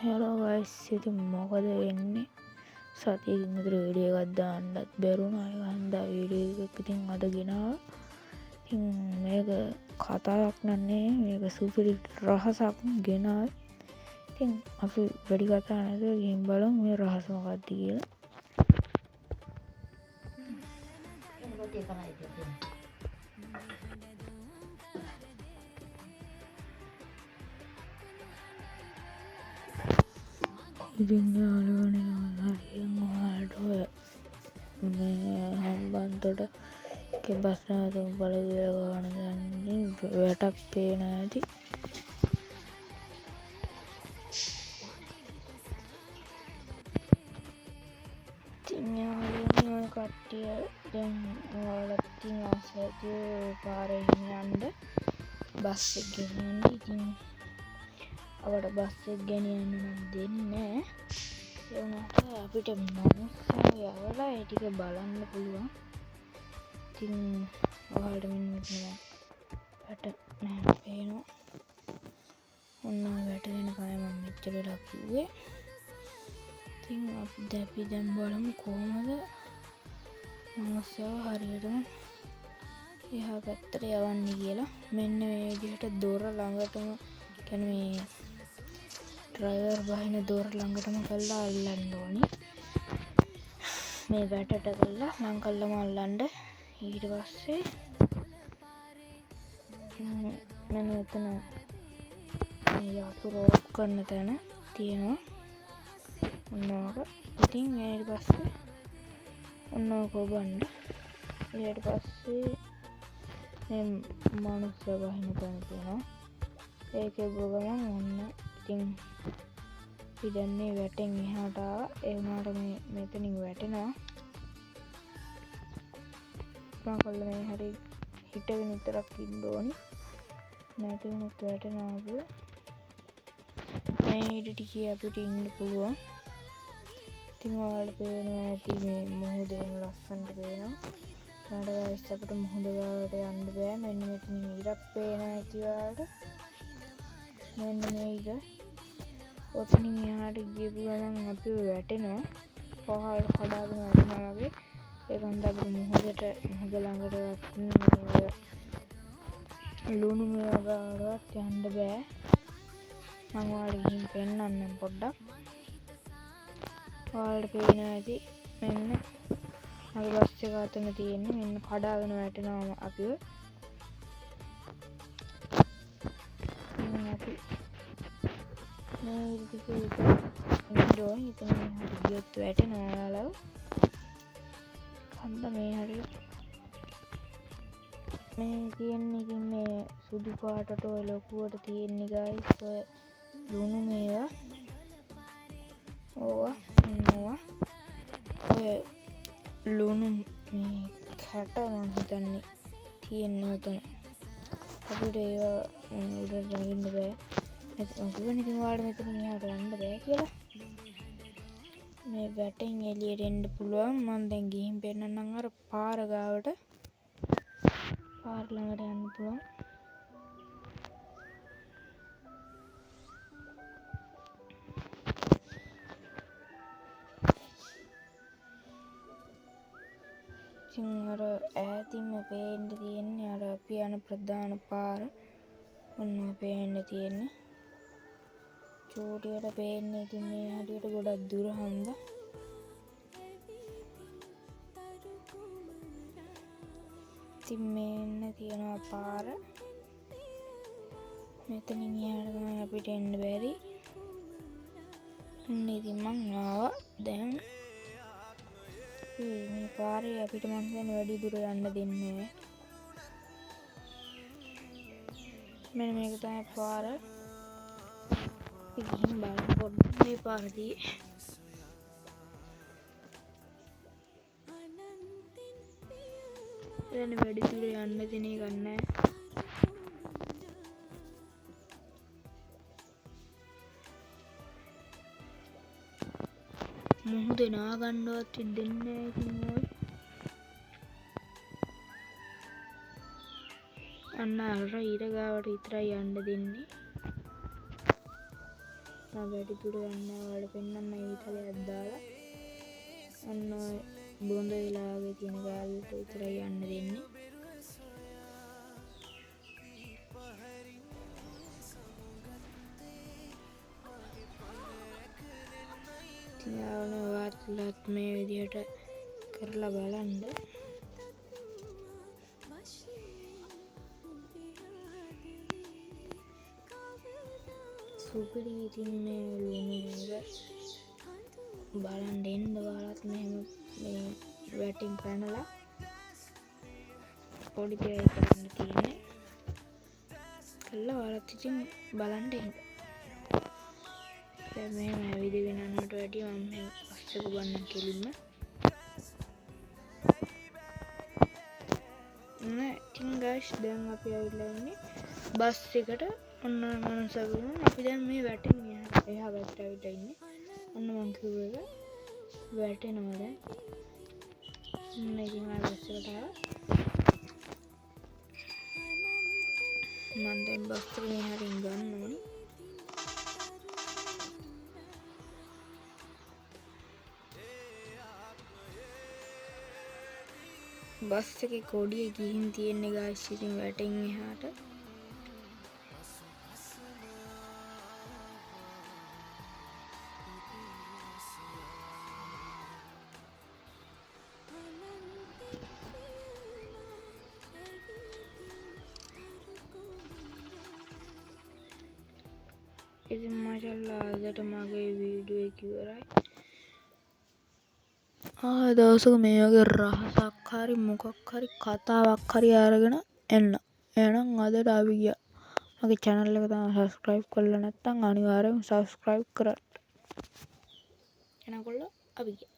Hello guys, ඉතින් මොකද වෙන්නේ? සතියකින් විතර වීඩියෝ එකක් දාන්නත් බැරුණා. ඒක හන්දා වීඩියෝ එකක් ඉතින් අද ගෙනාවා. ඉතින් මේක කතාවක් නන්නේ, මේක සුපිරි රහසක් ගෙනාවේ. ඉතින් අපි වැඩි කතා නැතුව ගිහින් බලමු මේ රහස මොකක්ද කියලා. ඉතින් යාළුවනේ හරියෙන් ඔයාලට ඔය මේ හම්බන්තොට බස් නැවතුම් පළතුර ගාන දැන්නේ වැටක් පේන ඇති. ඉතින් යාළුවනේ ඔය කට්ටිය දැන් ඔයාලත් ඉතින් ආස ඇති පාරේ යන්න බස් එක ගෙනියන්න. ඉතින් අපට බස් එක ගෙනියන්න නම් දෙන්නේ නැහැ. ඒ වුණාට අපිට මනුස්සයෝ යවලා ඒ ටික බලන්න පුළුවන්. ඉතින් ඔයාලට මෙන්න මෙතන වැට නැහැ පේනවා. ඔන්න වැට දෙනකයි මම මෙච්චර වෙලා කිව්වේ. ඉතින් අපි දැන් බලමු කොහොමද මනුස්සයෝ හරියටම එහා පැත්තට යවන්නේ කියලා. මෙන්න මේ විදිහට දොර ළඟටම කියන්නේ මේ ඩ්‍රයිවර් බහින දොර ළඟටම කරලා අල්ලන්න ඕනි. මේ වැටට කරලා ලං කළාම අල්ලන්න. ඊට පස්සේ මෙන්න මෙතන මේ යතුරු රෝප් කරන තැන තියෙනවා. ඔන්න ඕක. ඉතින් ඊට පස්සේ ඔන්න ඕක ඔබන්න. ඊට පස්සේ මේ මනුස්ස බහින තැන තියෙනවා. ඒකේ ගමන් ඔන්න ඉතින් ඉදන්නේ වැටෙන් එහාට ආවා. ඒ වුණාට මේ මෙතනින් වැටෙනවා. මම කල්ල මේ හරි හිටගෙන විතරක් ඉන්න ඕනි. නැති වුණොත් වැටෙනවා අපිව. මේ හිට ටිකේ අපිට ඉන්න පුළුවන්. ඉතින් ඔයාලට පේනවා ඇති මේ මුහුද වෙන ලස්සනට පේනවා. ඊට පස්සේ අපිට මුහුද ගාවට යන්න බෑ. මෙන්න මෙතනින් ඉරක් පේනවා ඇති ඔයාලට. මෙන්න මේක ඔතනින් එහාට ගියපු ගමන් අපිව වැටෙනවා. පහළට කඩාගෙන වැටෙනවා වගේ. ඒකන්ද අපිට මුහුද ළඟට ලුණු මේවා ගාවට යන්න බෑ. මම ඔයාලට ගිහින් පෙන්නන්නම් පොඩ්ඩක්. ඔයාලට පේනවා ඇති මෙන්න මගේ බස් එක අතන තියෙන්නේ. මෙන්න කඩාගෙන වැටෙනවා අපිව. අපි මේ විදිහට ඉන්න ඕනේ. ඉතින් හරි ගියොත් වැටෙනවා ඔයාලව. හන්ද මේ හරිය මේ තියෙන්නේ ඉතින් මේ සුදු පාටට ඔය ලොකුවට තියෙන්නේ ගයිස් ඔය ලුණු මේවා. ඕවා ඔය ලුණු මේ කැට මම හිතන්නේ තියෙන්නේ උතන. අපිට ඒවා උඩට ළඟින්න බෑ. මම කිව්වනේ ඉතින් ඔයාලට මෙතනින් එහාට යන්න බෑ කියලා. මේ වැටෙන් එළියට එන්න පුළුවන්. මම දැන් ගිහින් පෙන්නන්නම් අර පාර ගාවට. පාර ළඟට යන්න පුළුවන්. ඉතින් අර ඈතින්ම පේන්න තියෙන්නේ අර අපි යන ප්‍රධාන පාර. ඔන්න පේන්න තියෙන්නේ. චූටියට පේන්නේ ඉතින් මේ හරියට ගොඩක් දුර හන්ද. ඉතින් මෙන්න තියෙනවා පාර. මෙතනින් එහාට තමයි අපිට එන්න බැරි. ඉතින් මං ආවා දැන්. මේ පාරේ අපිට මං කියන්නේ වැඩි දුර යන්න දෙන්නේ නැහැ. මෙන්න මේක තමයි පාර. ගිහින් බලන්න පොඩ්ඩක් මේ පාරදී. දැන් වැඩි දුර යන්න දෙන එක නැහැ. මුහුද නා ගන්නවත් දෙන්නේ නැහැ ඉතින් ඔය. අන්න අර ඉර ගාවට විතරයි යන්න දෙන්නේ. වැඩි දුර යන්නේ ඔයාලට පෙන්නන්න ඊතලයක් දාලා ඔන්න බොඳ වෙලාවේ තියෙන ගාල්ලට විතරයි යන්න දෙන්නේ. ඉතින් ඔයාලත් මේ විදිහට කරලා බලන්න. සුපිරි ඉතින් මේ ලුණු එක බලන්න එන්න ඔයාලත් මෙහෙම මේ වැටින් පැනලා පොඩි පෙරයි කරන්න තියෙන්නේ. කළා ඔයාලත් ඉතින් බලන්න එන්න. දැන් මෙහෙම ඇවිදගෙන යනකොට වැඩි මම මේ පස්සක ගන්න කෙලින්ම නෑ. ඉතින් ගයිස් දැන් අපි ඇවිල්ලා ඉන්නේ බස් එකට. ඔන්න මනසගුණ අපි දැන් මේ වැටෙන් එහා පැත්තට ඇවිල්ලා ඉන්නේ. ඔන්න මං කිව්ව එක වැටෙනවා දැන්. ඔන්න ඉතින් ආයෙ බස් එකට ආවා. මම දැන් බස් එක මෙහාරින් ගන්න ඕනේ. බස් එකේ කොඩිය ගිහින් තියෙන්නේ ගායිස් ඉතින් වැටෙන් එහාට. ඉතින් මාෂල්ලා අදට මගේ වීඩියෝ එක ඉවරයි. දවසක මේ වගේ රහසක් හරි මොකක් හරි කතාවක් හරි අරගෙන එන්න. එහෙනම් අදට අපි ගියා. මගේ channel එක තමයි subscribe කරලා නැත්නම් අනිවාර්යෙන් subscribe කරන්න. එහෙනම් කොල්ලෝ අපි ගියා.